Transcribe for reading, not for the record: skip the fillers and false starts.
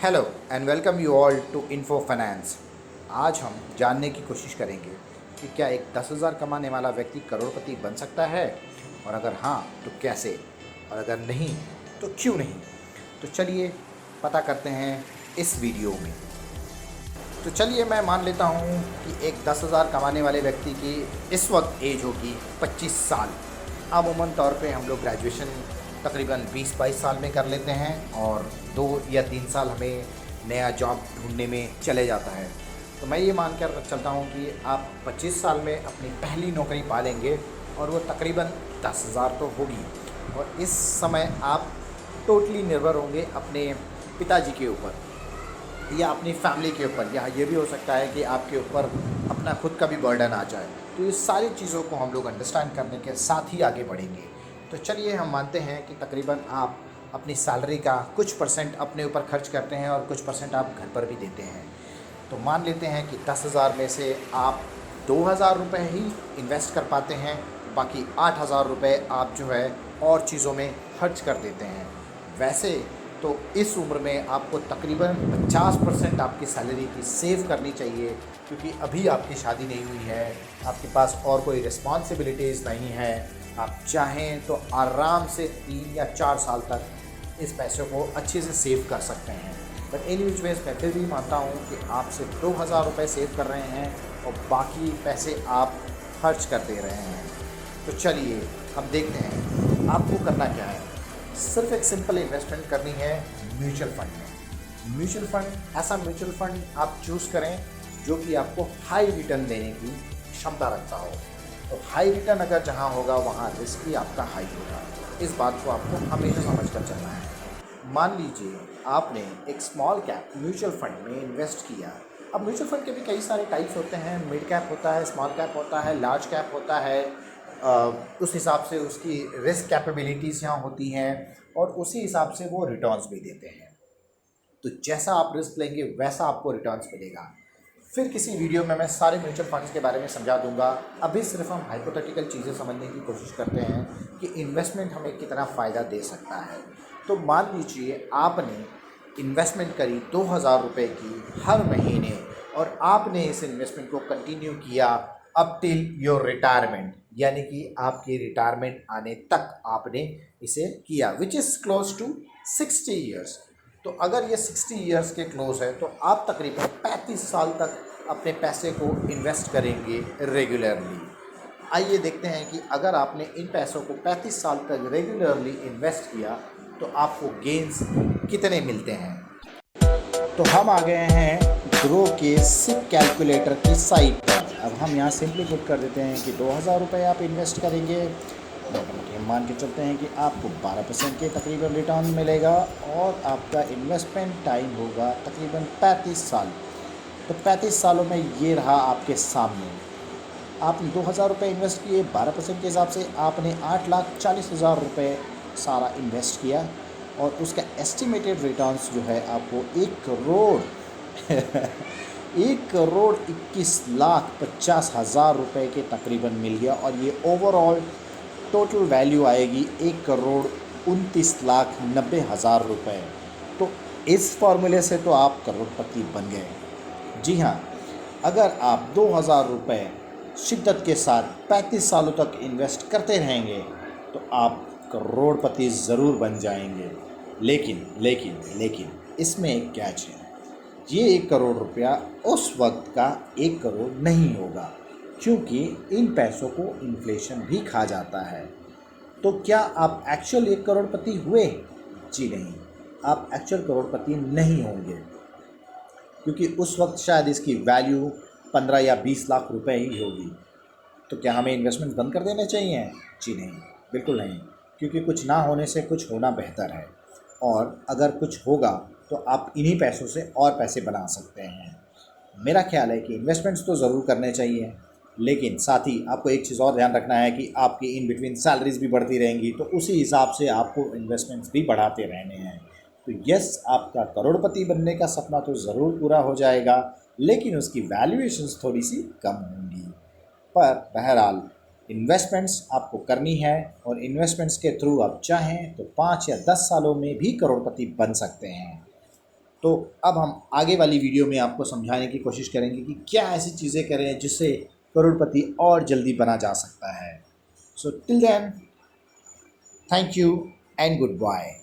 Hello and welcome you all to info finance. आज हम जानने की कोशिश करेंगे कि क्या एक 10,000 कमाने वाला व्यक्ति करोड़पति बन सकता है, और अगर हाँ तो कैसे, और अगर नहीं तो क्यों नहीं। तो चलिए पता करते हैं इस वीडियो में। तो चलिए मैं मान लेता हूँ कि एक 10,000 कमाने वाले व्यक्ति की इस वक्त एज होगी 25 साल। अमूमन तौर पे हम लोग ग्रेजुएशन तकरीबन 20-22 साल में कर लेते हैं और 2 या 3 साल हमें नया जॉब ढूंढने में चले जाता है। तो मैं ये मान कर चलता हूँ कि आप 25 साल में अपनी पहली नौकरी पालेंगे और वो तकरीबन 10,000 तो होगी। और इस समय आप टोटली निर्भर होंगे अपने पिताजी के ऊपर या अपनी फैमिली के ऊपर, या ये भी हो सकता है कि आपके ऊपर अपना खुद का भी बर्डन आ जाए। तो ये सारी चीज़ों को हम लोग अंडरस्टैंड करने के साथ ही आगे बढ़ेंगे। तो चलिए हम मानते हैं कि तकरीबन आप अपनी सैलरी का कुछ परसेंट अपने ऊपर खर्च करते हैं और कुछ परसेंट आप घर पर भी देते हैं। तो मान लेते हैं कि 10,000 में से आप 2,000 रुपये ही इन्वेस्ट कर पाते हैं, बाकी 8,000 रुपये आप जो है और चीज़ों में खर्च कर देते हैं। वैसे तो इस उम्र में आपको तकरीबन 50% आपकी सैलरी की सेव करनी चाहिए, क्योंकि अभी आपकी शादी नहीं हुई है, आपके पास और कोई रिस्पॉन्सिबिलिटीज़ नहीं है। आप चाहें तो आराम से 3 या 4 साल तक इस पैसे को अच्छे से सेव कर सकते हैं। बट एनी विच वेज मैं फिर भी मानता हूँ कि आप सिर्फ 2,000 रुपये सेव कर रहे हैं और बाकी पैसे आप खर्च कर दे रहे हैं। तो चलिए हम देखते हैं आपको करना क्या है। सिर्फ एक सिंपल इन्वेस्टमेंट करनी है म्यूचुअल फंड में। म्यूचुअल फंड, ऐसा म्यूचुअल फंड आप चूज़ करें जो कि आपको हाई रिटर्न देने की क्षमता रखता हो। तो हाई रिटर्न अगर जहाँ होगा वहाँ रिस्क भी आपका हाई होगा। इस बात को आपको हमेशा समझ कर चलना है। मान लीजिए आपने एक स्मॉल कैप म्यूचुअल फंड में इन्वेस्ट किया। अब म्यूचुअल फंड के भी कई सारे टाइप्स होते हैं, मिड कैप होता है, स्मॉल कैप होता है, लार्ज कैप होता है। उस हिसाब से उसकी रिस्क कैपेबिलिटीज़ यहाँ होती हैं और उसी हिसाब से वो रिटर्न्स भी देते हैं। तो जैसा आप रिस्क लेंगे वैसा आपको रिटर्न्स मिलेगा। फिर किसी वीडियो में मैं सारे म्यूचुअल फंड्स के बारे में समझा दूंगा। अभी सिर्फ हम हाइपोथेटिकल चीज़ें समझने की कोशिश करते हैं कि इन्वेस्टमेंट हमें कितना फ़ायदा दे सकता है। तो मान लीजिए आपने इन्वेस्टमेंट करी 2,000 रुपये की हर महीने, और आपने इस इन्वेस्टमेंट को कंटिन्यू किया अप टिल योर रिटायरमेंट, यानी कि आपकी रिटायरमेंट आने तक आपने इसे किया, which is close to 60 years. तो अगर ये 60 ईयर्स के क्लोज है तो आप तकरीबन 35 साल तक अपने पैसे को इन्वेस्ट करेंगे रेगुलरली। आइए देखते हैं कि अगर आपने इन पैसों को 35 साल तक रेगुलरली इन्वेस्ट किया तो आपको गेन्स कितने मिलते हैं। तो हम आ गए हैं ग्रो के सिप कैलकुलेटर की साइट पर। अब हम यहाँ सिंपली पुट कर देते हैं कि 2,000 रुपये आप इन्वेस्ट करेंगे, मोटा मान के चलते हैं कि आपको 12% के तकरीबन रिटर्न मिलेगा और आपका इन्वेस्टमेंट टाइम होगा तकरीबन 35 साल। तो 35 सालों में ये रहा आपके सामने। आपने 2,000 रुपये इन्वेस्ट किए, 12% के हिसाब से आपने 8,40,000 रुपये सारा इन्वेस्ट किया और उसका एस्टिमेटेड रिटर्न्स जो है आपको 1,21,50,000 रुपये के तकरीबन मिल गया। और ये ओवरऑल टोटल वैल्यू आएगी 1,29,90,000 रुपये। तो इस फॉर्मूले से तो आप करोड़पति बन गए। जी हाँ, अगर आप 2,000 रुपये शिद्दत के साथ 35 सालों तक इन्वेस्ट करते रहेंगे तो आप करोड़पति ज़रूर बन जाएंगे। लेकिन लेकिन लेकिन इसमें एक कैच है, ये 1 करोड़ रुपया उस वक्त का 1 करोड़ नहीं होगा, क्योंकि इन पैसों को इन्फ्लेशन भी खा जाता है। तो क्या आप एक्चुअल 1 करोड़पति हुए? जी नहीं, आप एक्चुअल करोड़पति नहीं होंगे, क्योंकि उस वक्त शायद इसकी वैल्यू 15 या 20 लाख रुपए ही होगी। तो क्या हमें इन्वेस्टमेंट बंद कर देने चाहिए? जी नहीं, बिल्कुल नहीं, क्योंकि कुछ ना होने से कुछ होना बेहतर है। और अगर कुछ होगा तो आप इन्हीं पैसों से और पैसे बना सकते हैं। मेरा ख्याल है कि इन्वेस्टमेंट्स तो ज़रूर करने चाहिए, लेकिन साथ ही आपको एक चीज़ और ध्यान रखना है कि आपकी इन बिटवीन सैलरीज भी बढ़ती रहेंगी, तो उसी हिसाब से आपको इन्वेस्टमेंट्स भी बढ़ाते रहने हैं। तो यस, आपका करोड़पति बनने का सपना तो ज़रूर पूरा हो जाएगा, लेकिन उसकी वैल्यूएशंस थोड़ी सी कम होंगी। पर बहरहाल इन्वेस्टमेंट्स आपको करनी है, और इन्वेस्टमेंट्स के थ्रू आप चाहें तो 5 या 10 सालों में भी करोड़पति बन सकते हैं। तो अब हम आगे वाली वीडियो में आपको समझाने की कोशिश करेंगे कि क्या ऐसी चीज़ें करें जिससे करोड़पति और जल्दी बना जा सकता है। So till then, thank you and good bye.